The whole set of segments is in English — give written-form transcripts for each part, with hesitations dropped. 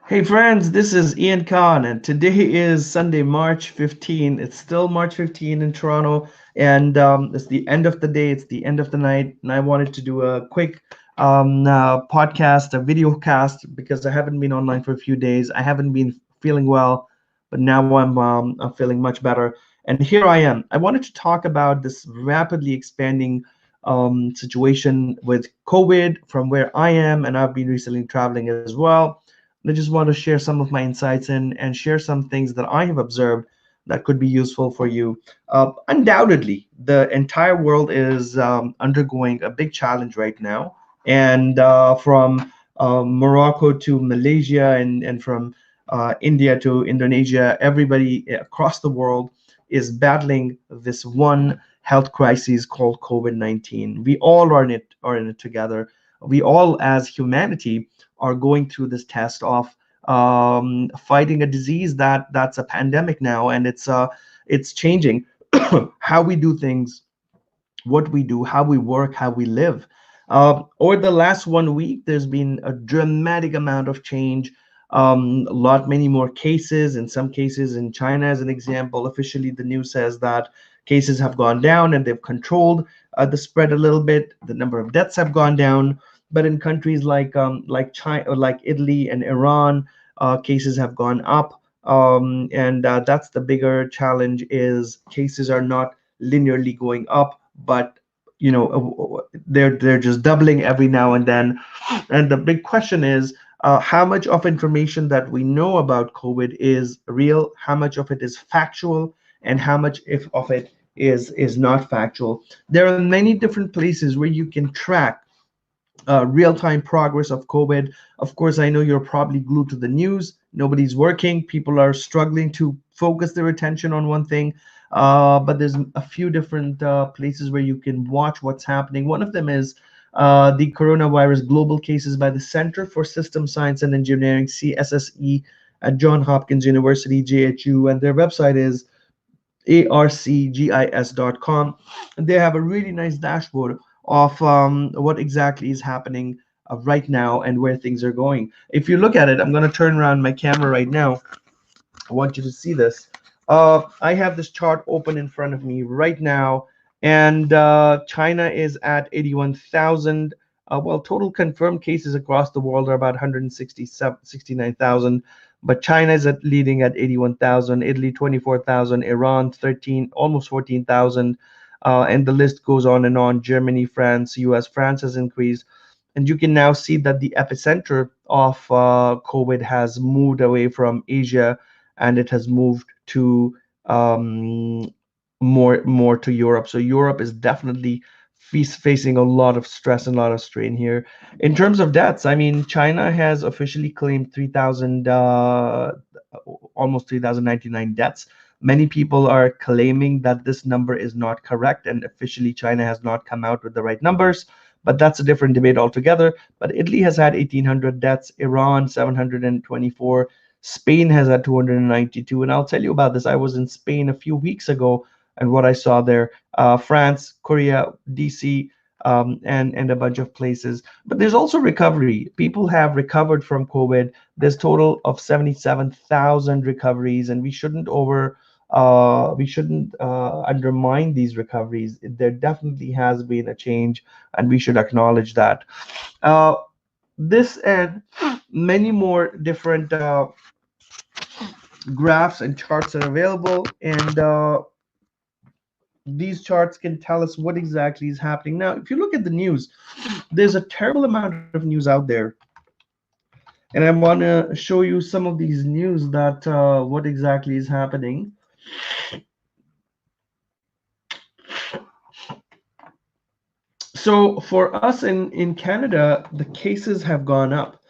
Hey friends, this is Ian Khan, and today is Sunday, March 15. It's still March 15 in Toronto, and it's the end of the day, it's the end of the night, and I wanted to do a quick podcast, a video cast, because I haven't been online for a few days. I haven't been feeling well, but now I'm feeling much better. And here I am. I wanted to talk about this rapidly expanding situation with COVID from where I am, and I've been recently traveling as well. I just want to share some of my insights and share some things that I have observed that could be useful for you. Undoubtedly, the entire world is undergoing a big challenge right now, and from Morocco to Malaysia and from India to Indonesia, everybody across the world is battling this one health crisis called COVID-19. We all are in it together. We all, as humanity, are going through this test of fighting a disease that's a pandemic now, and it's changing how we do things, what we do, how we work, how we live. Over the last 1 week, there's been a dramatic amount of change. A lot, many more cases. In some cases, in China, as an example, officially the news says that cases have gone down and they've controlled the spread a little bit. The number of deaths have gone down, but in countries like China, or like Italy and Iran, cases have gone up. And that's the bigger challenge: is cases are not linearly going up, but they're just doubling every now and then. And the big question is, how much of information that we know about COVID is real, how much of it is factual, and how much if of it is not factual. There are many different places where you can track real-time progress of COVID. Of course, I know you're probably glued to the news. Nobody's working. People are struggling to focus their attention on one thing. But there's a few different places where you can watch what's happening. One of them is the coronavirus global cases by the Center for System Science and Engineering, CSSE, at Johns Hopkins University, JHU, and their website is arcgis.com. And they have a really nice dashboard of what exactly is happening right now and where things are going. If you look at it, I'm going to turn around my camera right now. I want you to see this. I have this chart open in front of me right now, and China is at 81,000. Well, total confirmed cases across the world are about 169,000, but China is leading at 81,000, Italy 24,000, Iran 13, almost 14,000, and the list goes on and on. Germany, France, US. France has increased, and you can now see that the epicenter of COVID has moved away from Asia, and it has moved to more to Europe. So Europe is definitely facing a lot of stress and a lot of strain here. In terms of deaths, I mean, China has officially claimed 3,000, almost 3,099 deaths. Many people are claiming that this number is not correct, and officially China has not come out with the right numbers. But that's a different debate altogether. But Italy has had 1,800 deaths, Iran 724, Spain has had 292. And I'll tell you about this. I was in Spain a few weeks ago, and what I saw there, France, Korea, DC, and a bunch of places. But there's also recovery. People have recovered from COVID. There's total of 77,000 recoveries, and we shouldn't undermine these recoveries. There definitely has been a change, and we should acknowledge that. Uh, this and many more different graphs and charts are available, and these charts can tell us what exactly is happening. Now, if you look at the news, there's a terrible amount of news out there, and I want to show you some of these news that what exactly is happening. So for us in Canada, the cases have gone up.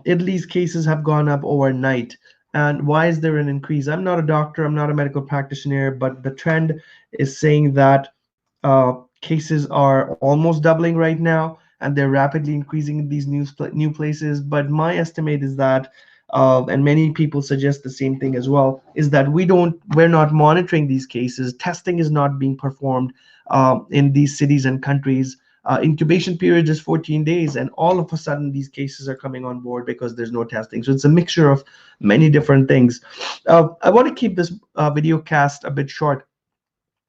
Italy's cases have gone up overnight. And why is there an increase? I'm not a doctor, I'm not a medical practitioner, but the trend is saying that cases are almost doubling right now, and they're rapidly increasing in these new places. But my estimate is that, and many people suggest the same thing as well, is that we're not monitoring these cases. Testing is not being performed in these cities and countries. incubation period is 14 days, and all of a sudden these cases are coming on board because there's no testing. So it's a mixture of many different things. I want to keep this video cast a bit short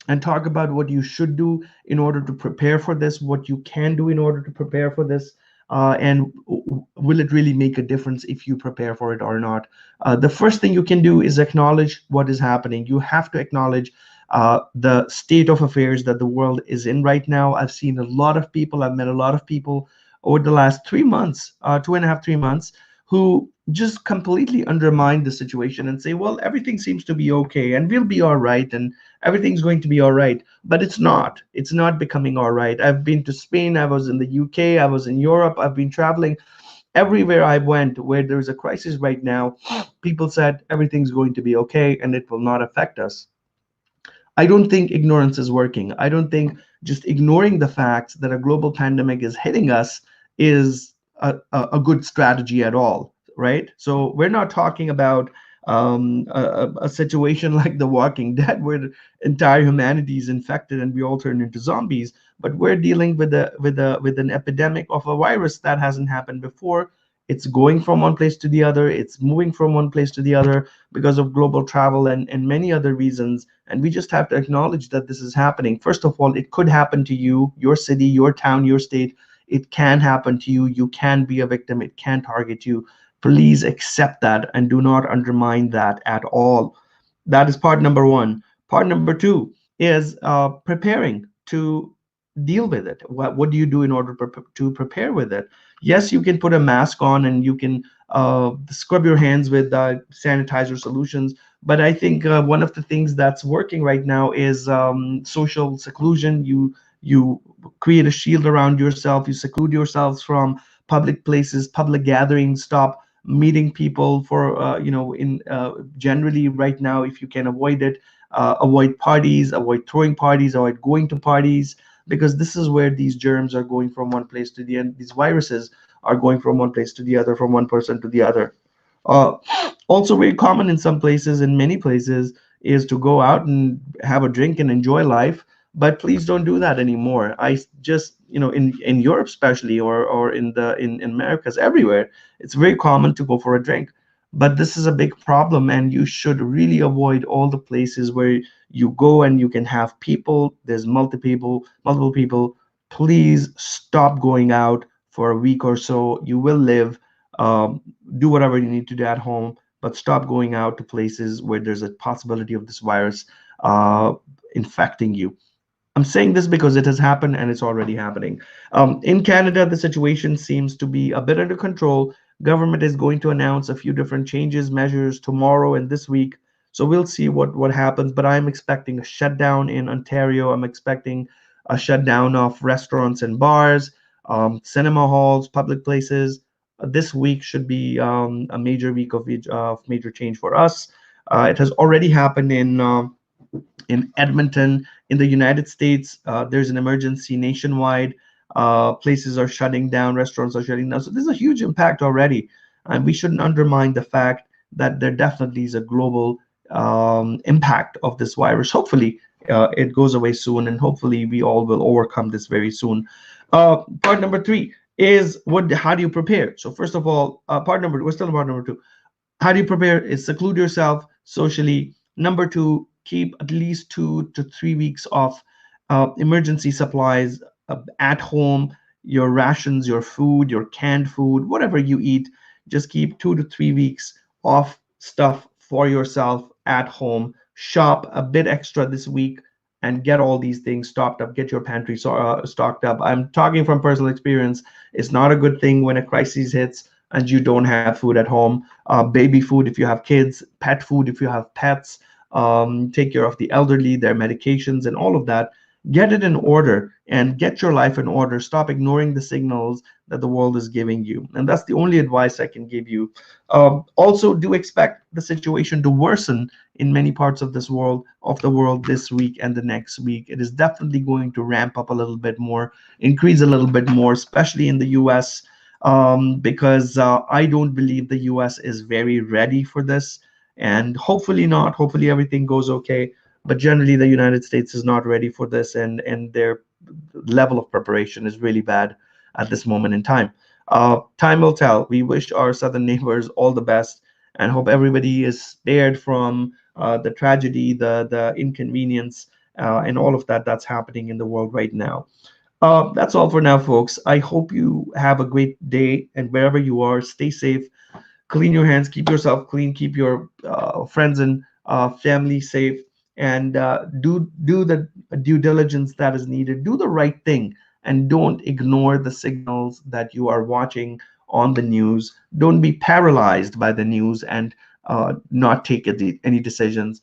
and talk about what you should do in order to prepare for this, what you can do in order to prepare for this, and will it really make a difference if you prepare for it or not. The first thing you can do is acknowledge what is happening. You have to acknowledge the state of affairs that the world is in right now. I've seen a lot of people, I've met a lot of people over the last 3 months, 2.5, 3 months, who just completely undermine the situation and say, well, everything seems to be okay and we'll be all right and everything's going to be all right. But it's not. It's not becoming all right. I've been to Spain, I was in the UK, I was in Europe, I've been traveling. Everywhere I went where there's a crisis right now, people said everything's going to be okay and it will not affect us. I don't think ignorance is working. I don't think just ignoring the fact that a global pandemic is hitting us is a good strategy at all, right? So we're not talking about a situation like The Walking Dead where the entire humanity is infected and we all turn into zombies, but we're dealing with an epidemic of a virus that hasn't happened before. It's going from one place to the other. It's moving from one place to the other because of global travel and many other reasons. And we just have to acknowledge that this is happening. First of all, it could happen to you, your city, your town, your state. It can happen to you. You can be a victim. It can target you. Please accept that and do not undermine that at all. That is part number one. Part number two is preparing to deal with it. What do you do in order to prepare with it? Yes, you can put a mask on and you can scrub your hands with sanitizer solutions. But I think one of the things that's working right now is social seclusion. You create a shield around yourself. You seclude yourselves from public places, public gatherings. Stop meeting people for in generally right now, if you can avoid it, avoid parties, avoid throwing parties, avoid going to parties, because this is where these germs are going from one place to the end. These viruses are going from one place to the other, from one person to the other. Uh, Also very common in some places, in many places, is to go out and have a drink and enjoy life. But please don't do that anymore. I just, in Europe especially, or in Americas, everywhere, it's very common to go for a drink. But this is a big problem, and you should really avoid all the places where you go and you can have people. There's multiple people. Please stop going out for a week or so. You will live. Do whatever you need to do at home, but stop going out to places where there's a possibility of this virus uh, infecting you. I'm saying this because it has happened and it's already happening. In Canada, the situation seems to be a bit under control. Government is going to announce a few different changes, measures tomorrow and this week. So we'll see what happens. But I'm expecting a shutdown in Ontario. I'm expecting a shutdown of restaurants and bars, cinema halls, public places. This week should be a major week of major change for us. It has already happened in Edmonton, in the United States. There's an emergency nationwide. Places are shutting down, restaurants are shutting down. So there's a huge impact already. And we shouldn't undermine the fact that there definitely is a global impact of this virus. Hopefully, it goes away soon, and hopefully, we all will overcome this very soon. Part number three is how do you prepare? So, first of all, we're still on part number two. How do you prepare? Is seclude yourself socially. Number two, keep at least 2 to 3 weeks of emergency supplies at home, your rations, your food, your canned food, whatever you eat. Just keep 2 to 3 weeks of stuff for yourself at home. Shop a bit extra this week and get all these things stocked up. Get your pantry stocked up. I'm talking from personal experience. It's not a good thing when a crisis hits and you don't have food at home. Baby food if you have kids, pet food if you have pets. Take care of the elderly, their medications, and all of that. Get it in order and get your life in order. Stop ignoring the signals that the world is giving you. And that's the only advice I can give you. Also, do expect the situation to worsen in many parts of the world this week and the next week. It is definitely going to ramp up a little bit more, increase a little bit more, especially in the US, because I don't believe the US is very ready for this. And hopefully not. Hopefully everything goes okay. But generally, the United States is not ready for this, and level of preparation is really bad at this moment in time. Time will tell. We wish our southern neighbors all the best and hope everybody is spared from the tragedy, the inconvenience, and all of that that's happening in the world right now. That's all for now, folks. I hope you have a great day, and wherever you are, stay safe, clean your hands, keep yourself clean, keep your friends and family safe, and do the due diligence that is needed. Do the right thing, and don't ignore the signals that you are watching on the news. Don't be paralyzed by the news and not take any decisions.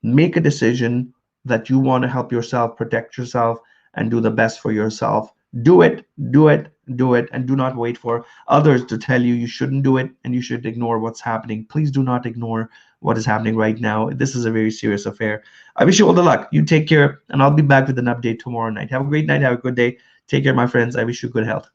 Make a decision that you want to help yourself, protect yourself, and do the best for yourself. Do it, do it, do it, and do not wait for others to tell you you shouldn't do it and you should ignore what's happening. Please do not ignore what is happening right now. This is a very serious affair. I wish you all the luck. You take care, and I'll be back with an update tomorrow night. Have a great night. Have a good day. Take care, my friends. I wish you good health.